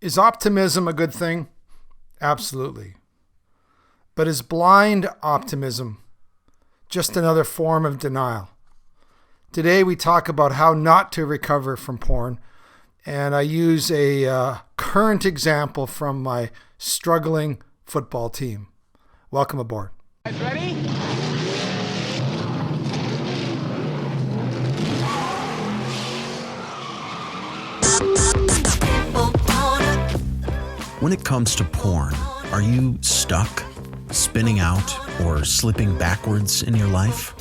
Is optimism a good thing? Absolutely. But is blind optimism just another form of denial? Today we talk about how not to recover from porn, and I use a current example from my struggling football team. Welcome aboard. Guys ready? When it comes to porn, are you stuck, spinning out, or slipping backwards in your life?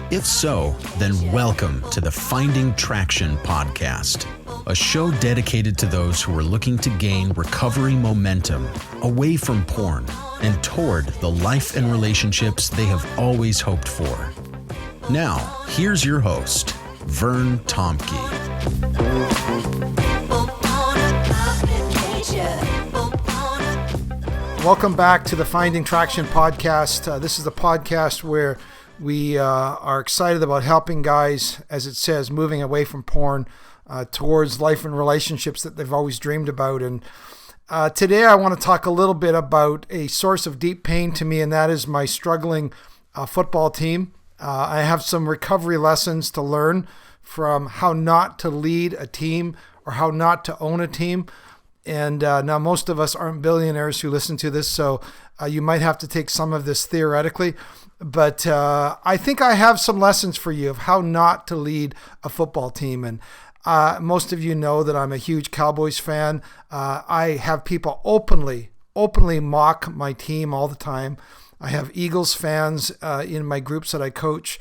If so, then welcome to the Finding Traction podcast, a show dedicated to those who are looking to gain recovery momentum away from porn and toward the life and relationships they have always hoped for. Now, here's your host, Vern Tomke. Welcome back to the Finding Traction podcast. This is the podcast where we are excited about helping guys, as it says, moving away from porn towards life and relationships that they've always dreamed about. And today I want to talk a little bit about a source of deep pain to me, and that is my struggling football team. I have some recovery lessons to learn from how not to lead a team or how not to own a team. And now most of us aren't billionaires who listen to this, so you might have to take some of this theoretically. But I think I have some lessons for you of how not to lead a football team. And most of you know that I'm a huge Cowboys fan. I have people openly mock my team all the time. I have Eagles fans in my groups that I coach.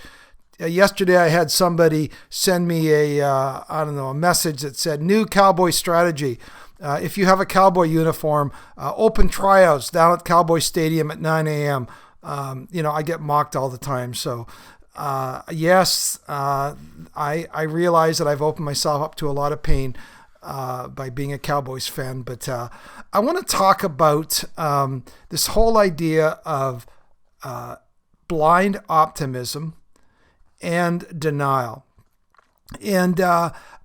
Yesterday I had somebody send me a message that said, "New Cowboy strategy. If you have a Cowboy uniform, open tryouts down at Cowboy Stadium at 9 a.m. I get mocked all the time. So, yes, I realize that I've opened myself up to a lot of pain by being a Cowboys fan. But I want to talk about this whole idea of blind optimism and denial. And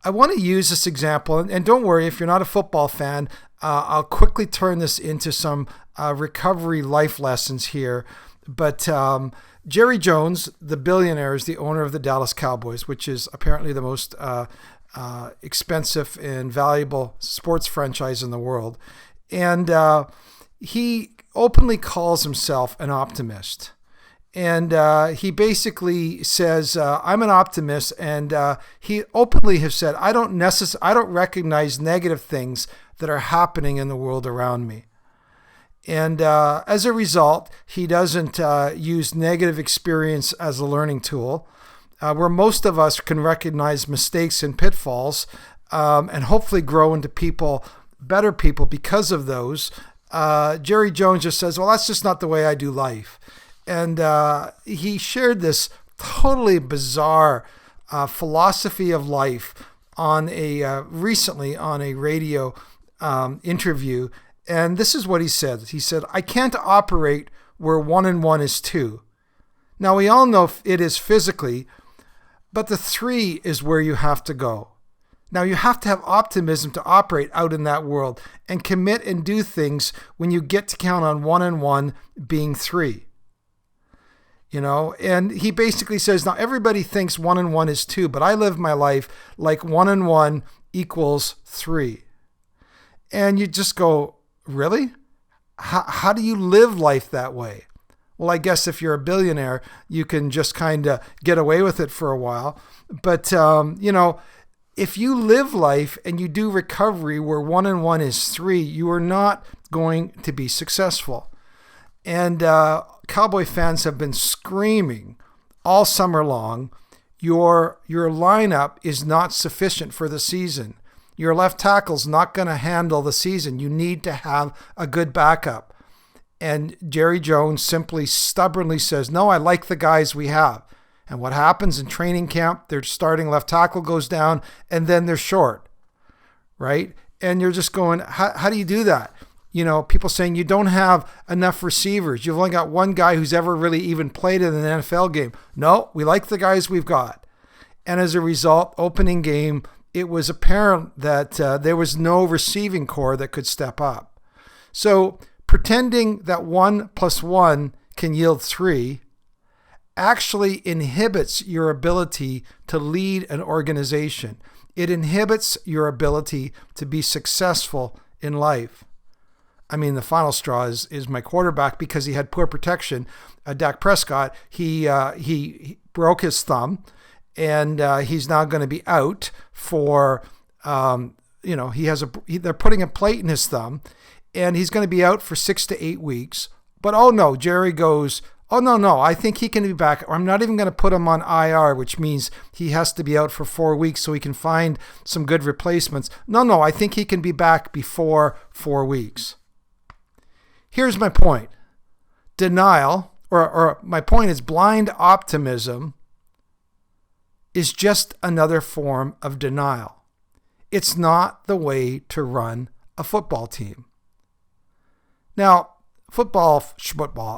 I want to use this example, and don't worry, if you're not a football fan, I'll quickly turn this into some recovery life lessons here. But Jerry Jones, the billionaire, is the owner of the Dallas Cowboys, which is apparently the most expensive and valuable sports franchise in the world. And he openly calls himself an optimist. And he basically says, "I'm an optimist," and he openly has said, "I don't recognize negative things that are happening in the world around me." And as a result, he doesn't use negative experience as a learning tool, where most of us can recognize mistakes and pitfalls, and hopefully grow into better people because of those. Jerry Jones just says, "Well, that's just not the way I do life." And he shared this totally bizarre philosophy of life recently on a radio interview. And this is what he said. He said, "I can't operate where 1 and 1 is 2. Now, we all know it is physically, but the 3 is where you have to go. Now, you have to have optimism to operate out in that world and commit and do things when you get to count on 1 and 1 being 3. And he basically says, now everybody thinks 1 and 1 is 2, but I live my life like 1 and 1 equals 3. And you just go, really? How do you live life that way? Well, I guess if you're a billionaire, you can just kind of get away with it for a while. But, if you live life and you do recovery where 1 and 1 is 3, you are not going to be successful. And Cowboy fans have been screaming all summer long, your lineup is not sufficient for the season. Your left tackle's not going to handle the season. You need to have a good backup. And Jerry Jones simply stubbornly says, "No, I like the guys we have." And what happens in training camp, their starting left tackle goes down and then they're short, right? And you're just going, how do you do that? People saying you don't have enough receivers. You've only got one guy who's ever really even played in an NFL game. No, we like the guys we've got. And as a result, opening game, it was apparent that there was no receiving core that could step up. So pretending that 1 + 1 can yield 3 actually inhibits your ability to lead an organization. It inhibits your ability to be successful in life. I mean, the final straw is my quarterback, because he had poor protection. Dak Prescott, he broke his thumb, and he's now going to be out for, they're putting a plate in his thumb, and he's going to be out for 6 to 8 weeks. But oh no, Jerry goes, oh no, I think he can be back. Or I'm not even going to put him on IR, which means he has to be out for 4 weeks so he can find some good replacements. No, I think he can be back before 4 weeks. Here's my point. Denial, or my point is blind optimism, is just another form of denial. It's not the way to run a football team. Now, football,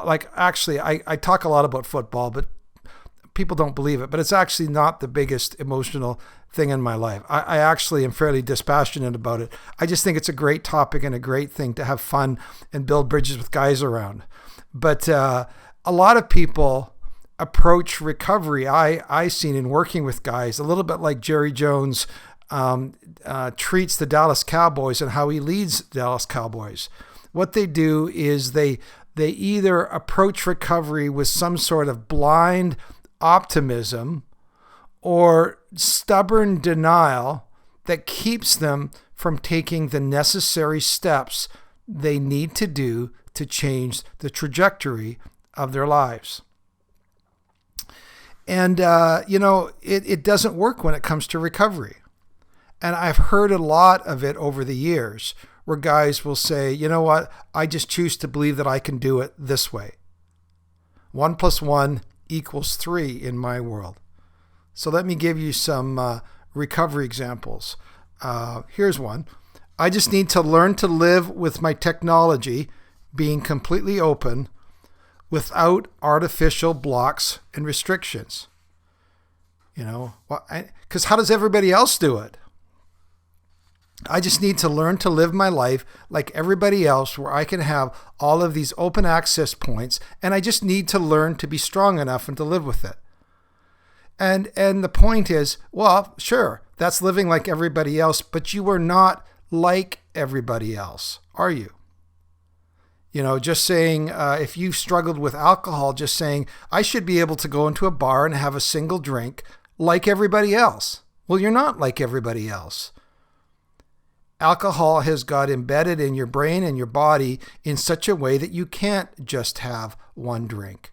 like actually, I talk a lot about football, but people don't believe it. But it's actually not the biggest emotional thing in my life. I actually am fairly dispassionate about it. I just think it's a great topic and a great thing to have fun and build bridges with guys around. But a lot of people approach recovery, I seen in working with guys, a little bit like Jerry Jones treats the Dallas Cowboys and how he leads the Dallas Cowboys. What they do is they either approach recovery with some sort of blind optimism or stubborn denial that keeps them from taking the necessary steps they need to do to change the trajectory of their lives. And, it doesn't work when it comes to recovery. And I've heard a lot of it over the years where guys will say, you know what, I just choose to believe that I can do it this way. 1 + 1 = 3 in my world. So let me give you some recovery examples. Here's one. I just need to learn to live with my technology being completely open without artificial blocks and restrictions. Because how does everybody else do it? I just need to learn to live my life like everybody else, where I can have all of these open access points, and I just need to learn to be strong enough and to live with it. And the point is, well, sure, that's living like everybody else, but you are not like everybody else, are you? Just saying, if you've struggled with alcohol, just saying, I should be able to go into a bar and have a single drink like everybody else. Well, you're not like everybody else. Alcohol has got embedded in your brain and your body in such a way that you can't just have one drink.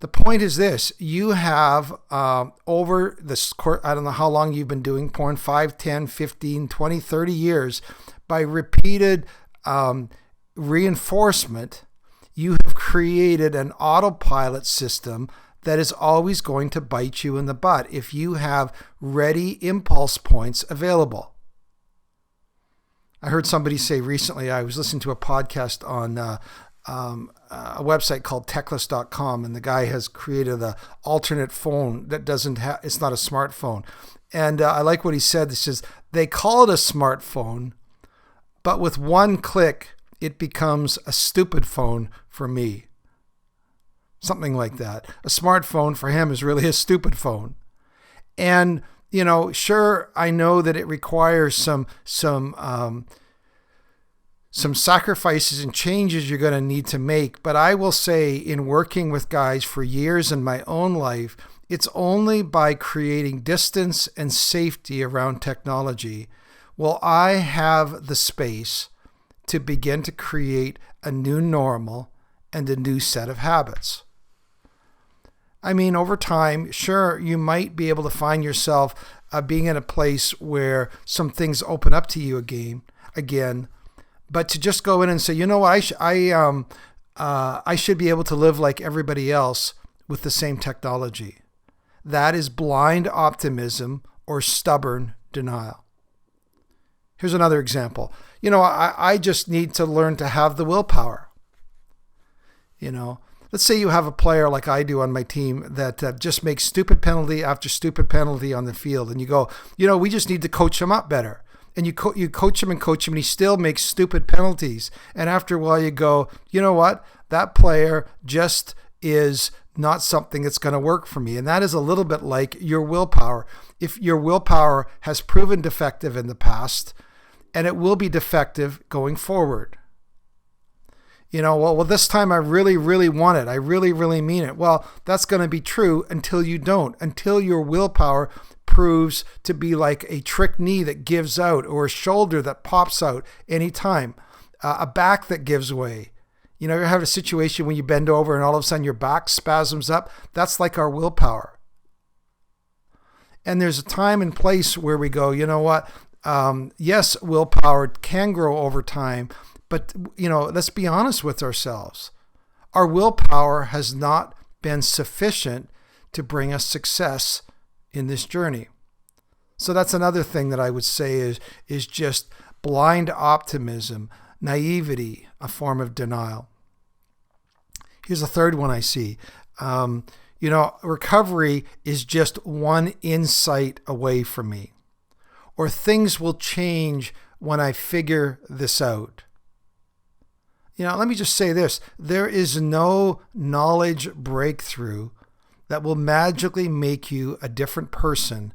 The point is this: you have over this course, I don't know how long you've been doing porn, 5, 10, 15, 20, 30 years, by repeated reinforcement, you have created an autopilot system that is always going to bite you in the butt if you have ready impulse points available. I heard somebody say recently, I was listening to a podcast on a website called techless.com, and the guy has created an alternate phone that doesn't have, it's not a smartphone. And I like what he said. He says, they call it a smartphone, but with one click, it becomes a stupid phone for me. Something like that. A smartphone for him is really a stupid phone. And sure, I know that it requires some sacrifices and changes you're going to need to make. But I will say, in working with guys for years in my own life, it's only by creating distance and safety around technology will I have the space to begin to create a new normal and a new set of habits. I mean, over time, sure, you might be able to find yourself being in a place where some things open up to you again. But to just go in and say, you know what, I should be able to live like everybody else with the same technology. That is blind optimism or stubborn denial. Here's another example. I just need to learn to have the willpower. Let's say you have a player like I do on my team that just makes stupid penalty after stupid penalty on the field. And you go, we just need to coach him up better. And you coach him, and he still makes stupid penalties. And after a while you go, you know what? That player just is not something that's going to work for me. And that is a little bit like your willpower. If your willpower has proven defective in the past, and it will be defective going forward. Well, this time I really, really want it. I really, really mean it. Well, that's going to be true until you don't, until your willpower proves to be like a trick knee that gives out, or a shoulder that pops out anytime, a back that gives way. You have a situation when you bend over and all of a sudden your back spasms up. That's like our willpower. And there's a time and place where we go, you know what? Yes, willpower can grow over time, but let's be honest with ourselves. Our willpower has not been sufficient to bring us success in this journey. So that's another thing that I would say is just blind optimism, naivety, a form of denial. Here's a third one I see. Recovery is just one insight away from me, or things will change when I figure this out. Let me just say this. There is no knowledge breakthrough that will magically make you a different person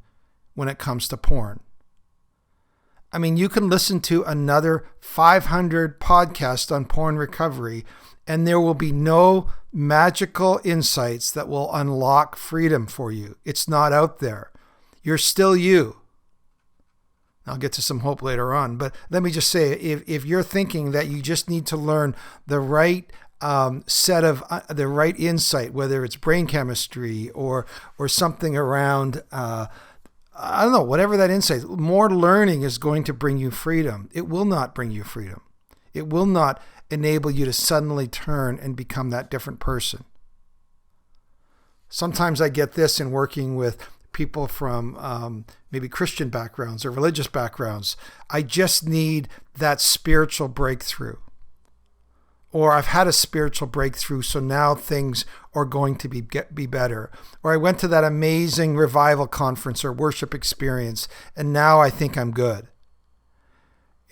when it comes to porn. I mean, you can listen to another 500 podcasts on porn recovery, and there will be no magical insights that will unlock freedom for you. It's not out there. You're still you. I'll get to some hope later on, but let me just say, if you're thinking that you just need to learn the right set of the right insight, whether it's brain chemistry or something around, I don't know, whatever that insight, more learning is going to bring you freedom. It will not bring you freedom. It will not enable you to suddenly turn and become that different person. Sometimes I get this in working with people from maybe Christian backgrounds or religious backgrounds. I just need that spiritual breakthrough. Or I've had a spiritual breakthrough, so now things are going to be better. Or I went to that amazing revival conference or worship experience, and now I think I'm good.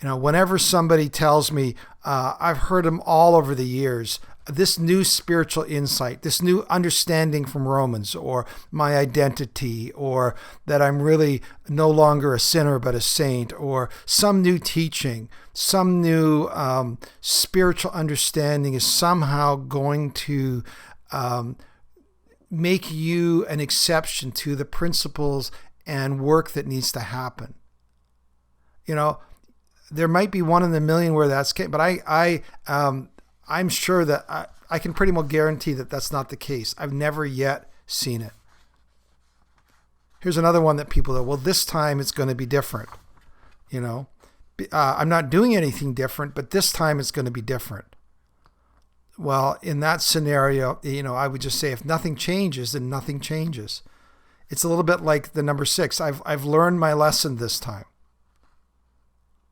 Whenever somebody tells me, I've heard them all over the years, this new spiritual insight, this new understanding from Romans, or my identity, or that I'm really no longer a sinner but a saint, or some new teaching, some new spiritual understanding is somehow going to make you an exception to the principles and work that needs to happen. There might be one in a million where that's case, but I'm sure that I can pretty much guarantee that that's not the case. I've never yet seen it. Here's another one that people go, well, this time it's going to be different. I'm not doing anything different, but this time it's going to be different. Well, in that scenario, I would just say if nothing changes, then nothing changes. It's a little bit like the number 6. I've learned my lesson this time.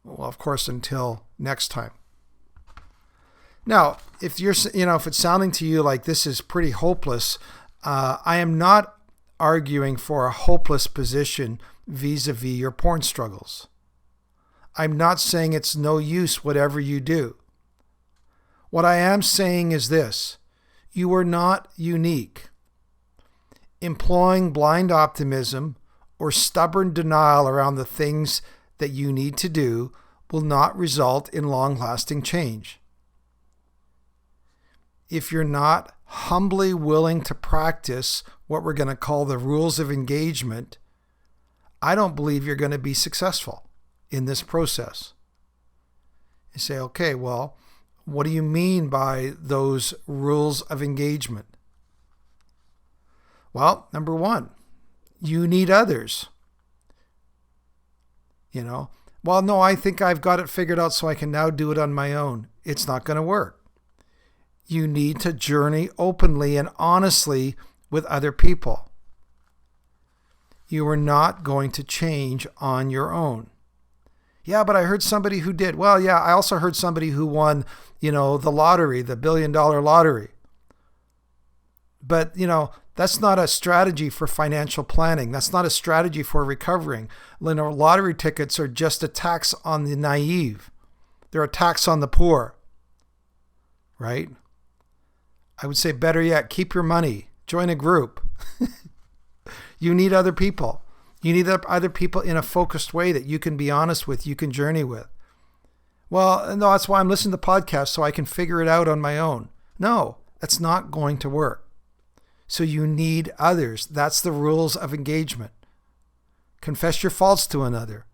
Well, of course, until next time. Now, if if it's sounding to you like this is pretty hopeless, I am not arguing for a hopeless position vis-a-vis your porn struggles. I'm not saying it's no use whatever you do. What I am saying is this: you are not unique. Employing blind optimism or stubborn denial around the things that you need to do will not result in long-lasting change. If you're not humbly willing to practice what we're going to call the rules of engagement, I don't believe you're going to be successful in this process. You say, okay, well, what do you mean by those rules of engagement? Well, number 1, you need others. Well, no, I think I've got it figured out so I can now do it on my own. It's not going to work. You need to journey openly and honestly with other people. You are not going to change on your own. Yeah, but I heard somebody who did. Well, yeah, I also heard somebody who won, the lottery, the $1 billion lottery. But, that's not a strategy for financial planning. That's not a strategy for recovering. Lottery tickets are just a tax on the naive. They're a tax on the poor, right? I would say better yet, keep your money. Join a group. You need other people. You need other people in a focused way that you can be honest with, you can journey with. Well, no, that's why I'm listening to podcasts, so I can figure it out on my own. No, that's not going to work. So you need others. That's the rules of engagement. Confess your faults to another.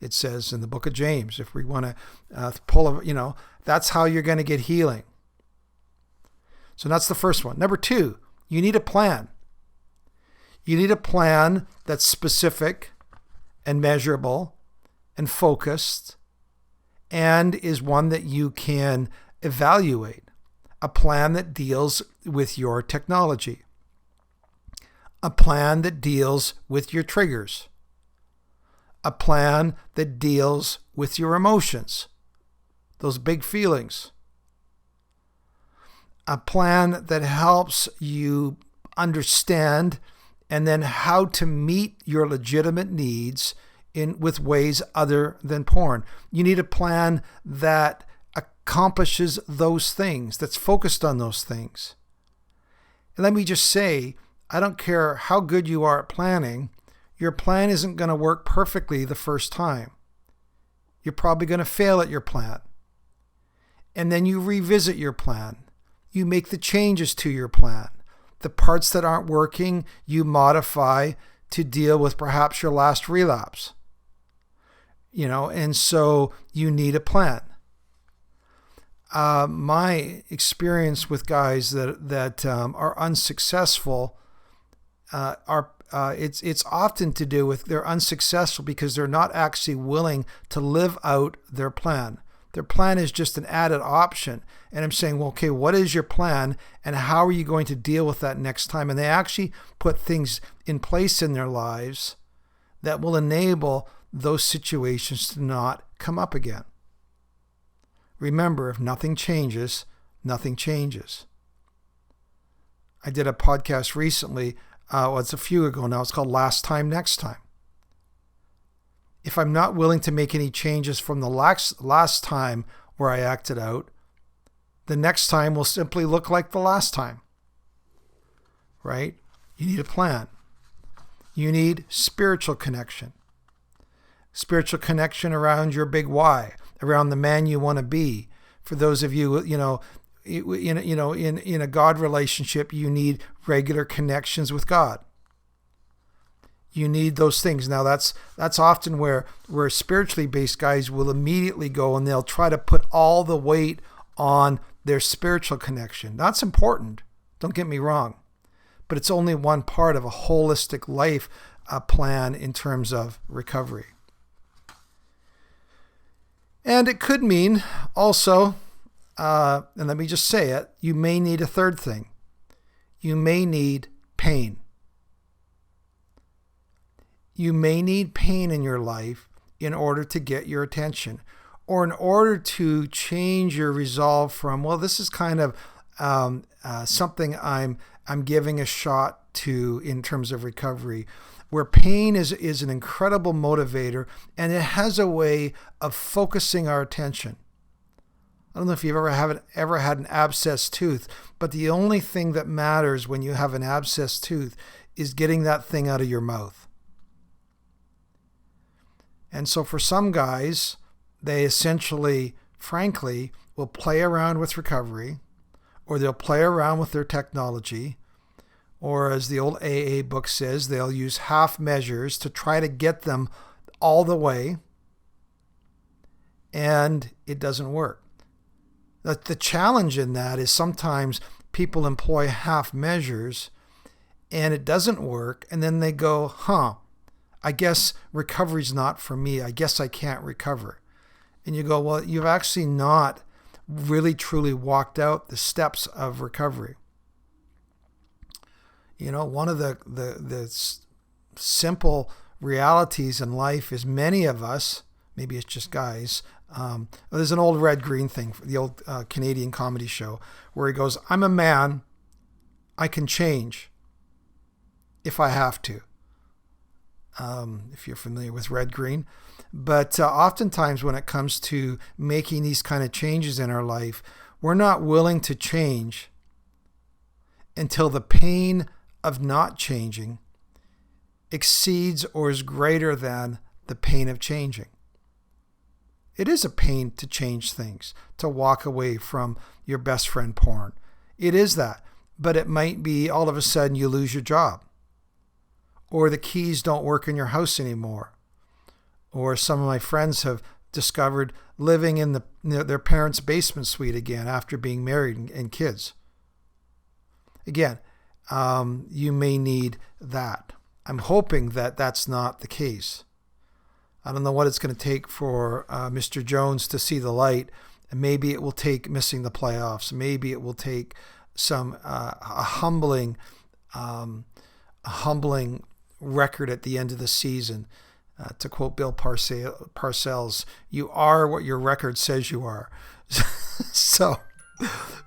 It says in the book of James, if we want to that's how you're going to get healing. So that's the first one. Number 2, you need a plan. You need a plan that's specific and measurable and focused and is one that you can evaluate. A plan that deals with your technology. A plan that deals with your triggers. A plan that deals with your emotions, those big feelings. A plan that helps you understand and then how to meet your legitimate needs with ways other than porn. You need a plan that accomplishes those things, that's focused on those things. And let me just say, I don't care how good you are at planning, your plan isn't going to work perfectly the first time. You're probably going to fail at your plan. And then you revisit your plan. You make the changes to your plan. The parts that aren't working, you modify to deal with perhaps your last relapse. And so you need a plan. My experience with guys that are unsuccessful it's often to do with they're unsuccessful because they're not actually willing to live out their plan. Their plan is just an added option. And I'm saying, well, okay, what is your plan and how are you going to deal with that next time? And they actually put things in place in their lives that will enable those situations to not come up again. Remember, if nothing changes, nothing changes. I did a podcast recently, it's a few ago now, it's called Last Time, Next Time. If I'm not willing to make any changes from the last time where I acted out, the next time will simply look like the last time. Right? You need a plan. You need spiritual connection. Spiritual connection around your big why, around the man you want to be. For those of you, in a God relationship, you need regular connections with God. You need those things. Now that's often where spiritually based guys will immediately go and they'll try to put all the weight on their spiritual connection. That's important. Don't get me wrong. But it's only one part of a holistic life plan in terms of recovery. And it could mean also, and let me just say it, you may need a third thing. You may need pain. You may need pain in your life in order to get your attention or in order to change your resolve from, well, this is kind of something I'm giving a shot to in terms of recovery, where pain is an incredible motivator and it has a way of focusing our attention. I don't know if you've ever had an abscessed tooth, but the only thing that matters when you have an abscessed tooth is getting that thing out of your mouth. And so for some guys, they essentially, frankly, will play around with recovery, or they'll play around with their technology, or as the old AA book says, they'll use half measures to try to get them all the way, and it doesn't work. The challenge in that is sometimes people employ half measures, and it doesn't work, and then they go, I guess recovery's not for me. I guess I can't recover. And you go, well, you've actually not really truly walked out the steps of recovery. One of the simple realities in life is many of us, maybe it's just guys, there's an old Red Green thing, the old Canadian comedy show, where he goes, I'm a man, I can change if I have to. If you're familiar with red, green. But oftentimes when it comes to making these kind of changes in our life, we're not willing to change until the pain of not changing exceeds or is greater than the pain of changing. It is a pain to change things, to walk away from your best friend porn. It is that. But it might be all of a sudden you lose your job, or the keys don't work in your house anymore. Or some of my friends have discovered living in their parents' basement suite again after being married and kids. Again, you may need that. I'm hoping that that's not the case. I don't know what it's going to take for Mr. Jones to see the light. And maybe it will take missing the playoffs. Maybe it will take some a humbling record at the end of the season. To quote Bill Parcells, you are what your record says you are. So,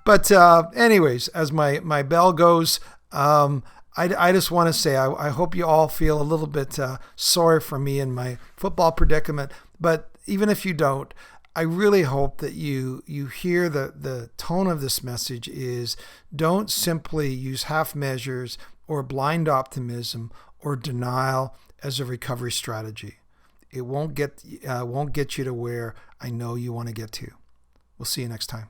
but anyways, as my bell goes, I just want to say I hope you all feel a little bit sorry for me in my football predicament. But even if you don't, I really hope that you hear the tone of this message is don't simply use half measures or blind optimism or denial as a recovery strategy. It won't get you to where I know you want to get to. We'll see you next time.